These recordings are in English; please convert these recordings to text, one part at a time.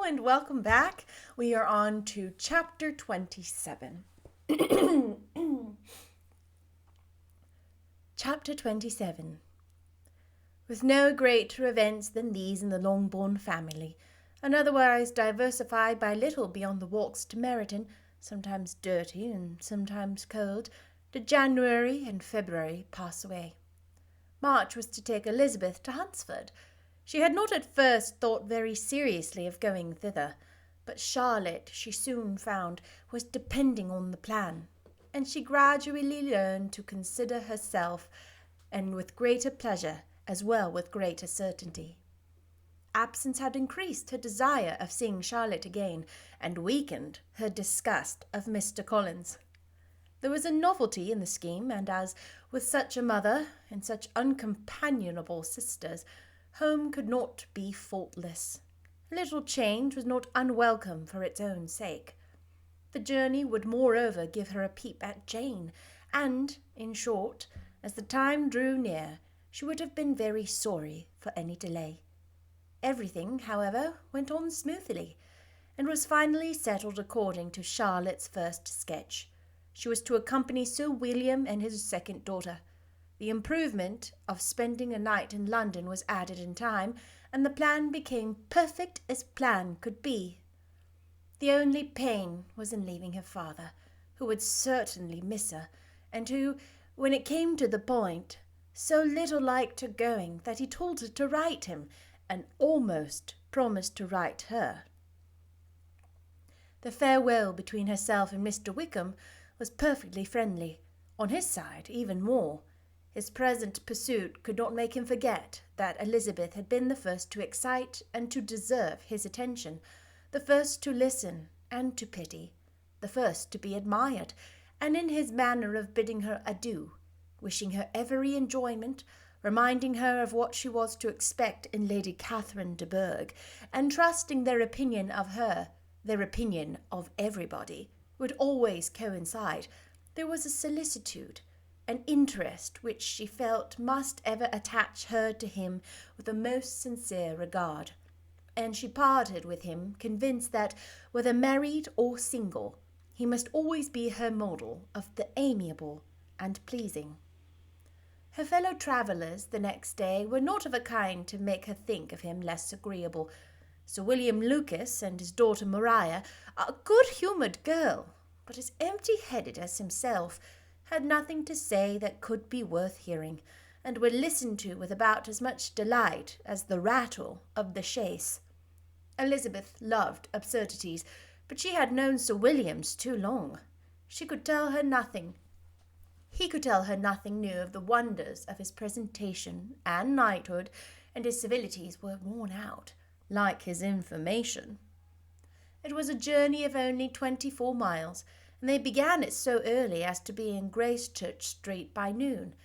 and welcome back. We are on to chapter 27. Chapter 27. With no greater events than these in the Longbourn family, and otherwise diversified by little beyond the walks to Meryton, sometimes dirty and sometimes cold, did January and February pass away. March was to take Elizabeth to Hunsford. She had not at first thought very seriously of going thither, but Charlotte, she soon found, was depending on the plan, and she gradually learned to consider herself, and with greater pleasure as well with greater certainty. Absence had increased her desire of seeing Charlotte again, and weakened her disgust of Mr. Collins. There was a novelty in the scheme, and as, with such a mother and such uncompanionable sisters, home could not be faultless. A little change was not unwelcome for its own sake. The journey would moreover give her a peep at Jane, and, in short, as the time drew near, she would have been very sorry for any delay. Everything, however, went on smoothly, and was finally settled according to Charlotte's first sketch. She was to accompany Sir William and his second daughter. The improvement of spending a night in London was added in time, and the plan became perfect as plan could be. The only pain was in leaving her father, who would certainly miss her, and who, when it came to the point, so little liked her going that he told her to write him, and almost promised to write her. The farewell between herself and Mr. Wickham was perfectly friendly, on his side even more. His present pursuit could not make him forget that Elizabeth had been the first to excite and to deserve his attention, the first to listen and to pity, the first to be admired, and in his manner of bidding her adieu, wishing her every enjoyment, reminding her of what she was to expect in Lady Catherine de Bourgh, and trusting their opinion of her, their opinion of everybody, would always coincide, there was a solicitude, an interest which she felt must ever attach her to him with a most sincere regard, and she parted with him convinced that, whether married or single, he must always be her model of the amiable and pleasing. Her fellow travellers the next day were not of a kind to make her think of him less agreeable. Sir William Lucas and his daughter Maria, a good-humoured girl, but as empty-headed as himself, had nothing to say that could be worth hearing, and were listened to with about as much delight as the rattle of the chaise. Elizabeth loved absurdities, but she had known Sir William's too long. She could tell her nothing. He could tell her nothing new of the wonders of his presentation and knighthood, and his civilities were worn out, like his information. It was a journey of only 24 miles, and they began it so early as to be in Gracechurch Street by noon.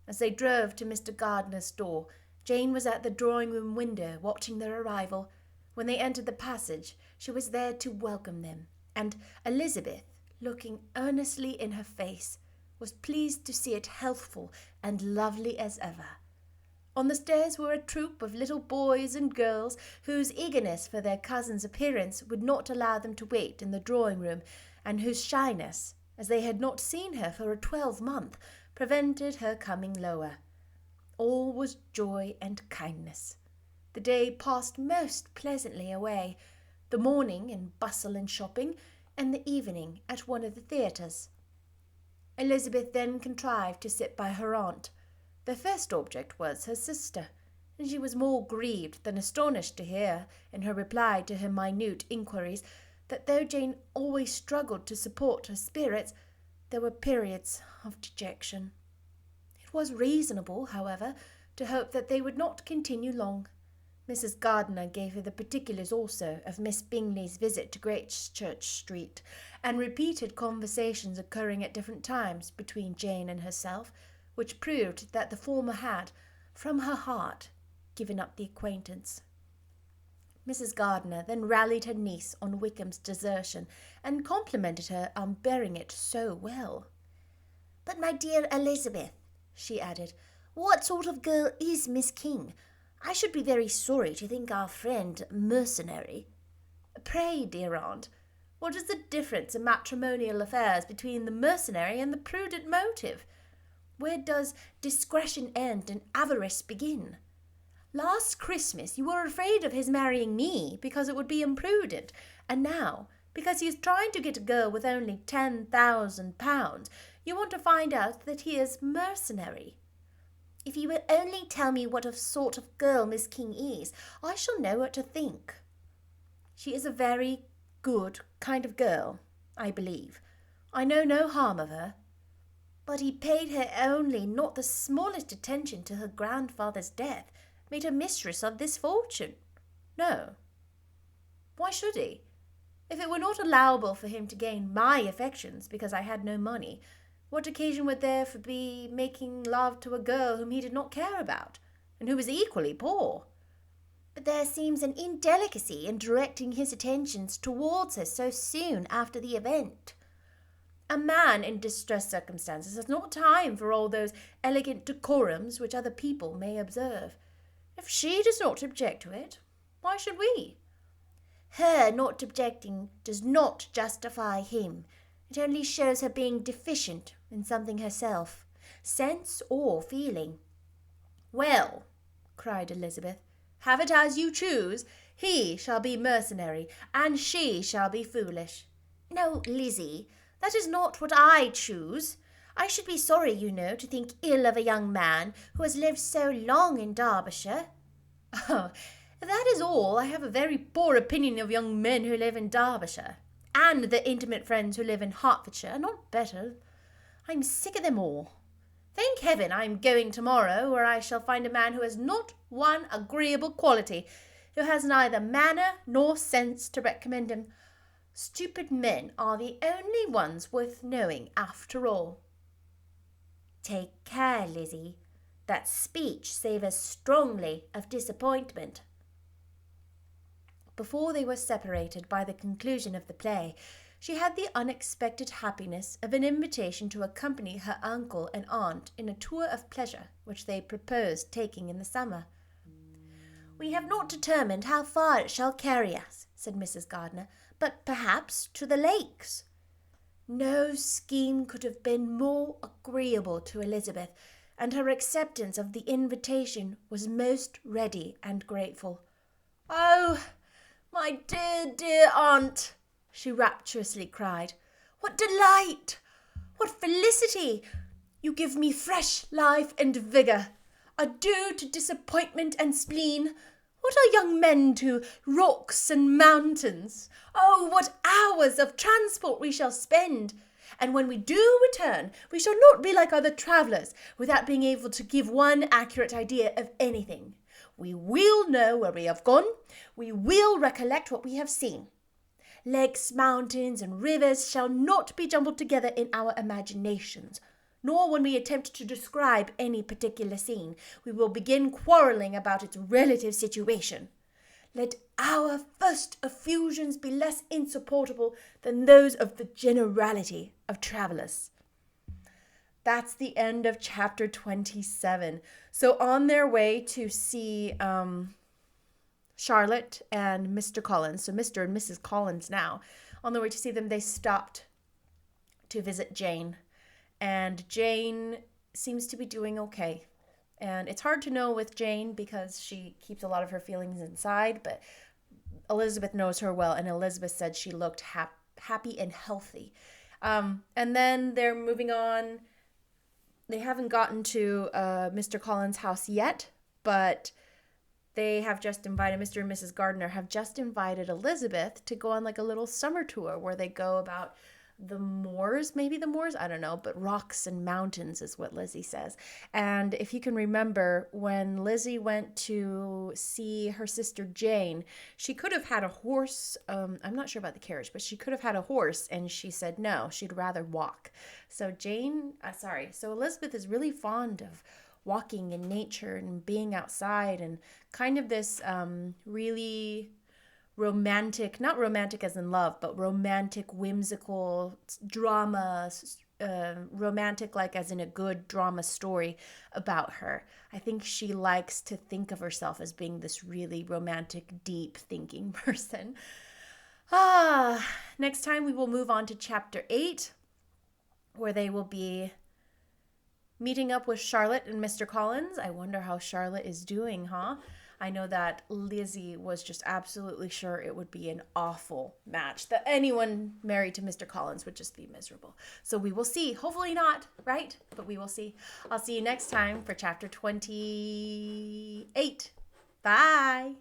As they drove to Mr. Gardiner's door, Jane was at the drawing-room window watching their arrival. When they entered the passage, she was there to welcome them, and Elizabeth, looking earnestly in her face, was pleased to see it healthful and lovely as ever. On the stairs were a troop of little boys and girls whose eagerness for their cousin's appearance would not allow them to wait in the drawing-room, and whose shyness, as they had not seen her for a 12-month, prevented her coming lower. All was joy and kindness. The day passed most pleasantly away, the morning in bustle and shopping, and the evening at one of the theatres. Elizabeth then contrived to sit by her aunt. Their first object was her sister, and she was more grieved than astonished to hear, in her reply to her minute inquiries, that though Jane always struggled to support her spirits, there were periods of dejection. It was reasonable, however, to hope that they would not continue long. Mrs. Gardiner gave her the particulars also of Miss Bingley's visit to Gracechurch Street, and repeated conversations occurring at different times between Jane and herself, which proved that the former had, from her heart, given up the acquaintance. Mrs. Gardiner then rallied her niece on Wickham's desertion, and complimented her on bearing it so well. "But, my dear Elizabeth," she added, "what sort of girl is Miss King? I should be very sorry to think our friend mercenary." Pray, dear aunt, what is the difference in matrimonial affairs between the mercenary and the prudent motive? Where does discretion end and avarice begin? Last Christmas you were afraid of his marrying me because it would be imprudent, and now, because he is trying to get a girl with only £10,000, you want to find out that he is mercenary. If you will only tell me what sort of girl Miss King is, I shall know what to think. She is a very good kind of girl, I believe. I know no harm of her. But he paid her only not the smallest attention to her grandfather's death, made her mistress of this fortune. No. Why should he? If it were not allowable for him to gain my affections because I had no money, what occasion would there be making love to a girl whom he did not care about, and who was equally poor? But there seems an indelicacy in directing his attentions towards her so soon after the event. A man in distressed circumstances has not time for all those elegant decorums which other people may observe. If she does not object to it, why should we? Her not objecting does not justify him. It only shows her being deficient in something herself, sense or feeling. Well, cried Elizabeth, have it as you choose. He shall be mercenary, and she shall be foolish. No, Lizzie, that is not what I choose. I should be sorry, you know, to think ill of a young man who has lived so long in Derbyshire. Oh, if that is all, I have a very poor opinion of young men who live in Derbyshire, and the intimate friends who live in Hertfordshire are not better. I'm sick of them all. Thank heaven I am going tomorrow, where I shall find a man who has not one agreeable quality, who has neither manner nor sense to recommend him. Stupid men are the only ones worth knowing after all. Take care, Lizzie. That speech savours strongly of disappointment. Before they were separated by the conclusion of the play, she had the unexpected happiness of an invitation to accompany her uncle and aunt in a tour of pleasure which they proposed taking in the summer. We have not determined how far it shall carry us, said Mrs. Gardiner, but perhaps to the lakes. No scheme could have been more agreeable to Elizabeth, and her acceptance of the invitation was most ready and grateful. Oh, my dear, dear aunt, she rapturously cried, what delight! What felicity! You give me fresh life and vigour. Adieu to disappointment and spleen. What are young men to rocks and mountains? Oh, what hours of transport we shall spend! And when we do return, we shall not be like other travellers, without being able to give one accurate idea of anything. We will know where we have gone. We will recollect what we have seen. Lakes, mountains, and rivers shall not be jumbled together in our imaginations, nor when we attempt to describe any particular scene, we will begin quarrelling about its relative situation. Let our first effusions be less insupportable than those of the generality of travellers. That's the end of chapter 27. So on their way to see Charlotte and Mr. Collins, so Mr. and Mrs. Collins now, on the way to see them, they stopped to visit Jane. And Jane seems to be doing okay. And it's hard to know with Jane because she keeps a lot of her feelings inside, but Elizabeth knows her well, and Elizabeth said she looked happy and healthy. And then they're moving on. They haven't gotten to Mr. Collins' house yet, but they have just invited, Mr. and Mrs. Gardiner have just invited Elizabeth to go on like a little summer tour where they go about the moors, I don't know, but rocks and mountains is what Lizzie says. And if you can remember, when Lizzie went to see her sister Jane, she could have had a horse. I'm not sure about the carriage, but she could have had a horse, and she said no, she'd rather walk. So Elizabeth is really fond of walking in nature and being outside, and kind of this really romantic, not romantic as in love, but romantic, whimsical drama, romantic like as in a good drama story about her. I think she likes to think of herself as being this really romantic, deep thinking person. Next time we will move on to chapter 8, where they will be meeting up with Charlotte and Mr. Collins. I wonder how Charlotte is doing, huh? I know that Lizzie was just absolutely sure it would be an awful match, that anyone married to Mr. Collins would just be miserable. So we will see. Hopefully not, right? But we will see. I'll see you next time for chapter 28. Bye.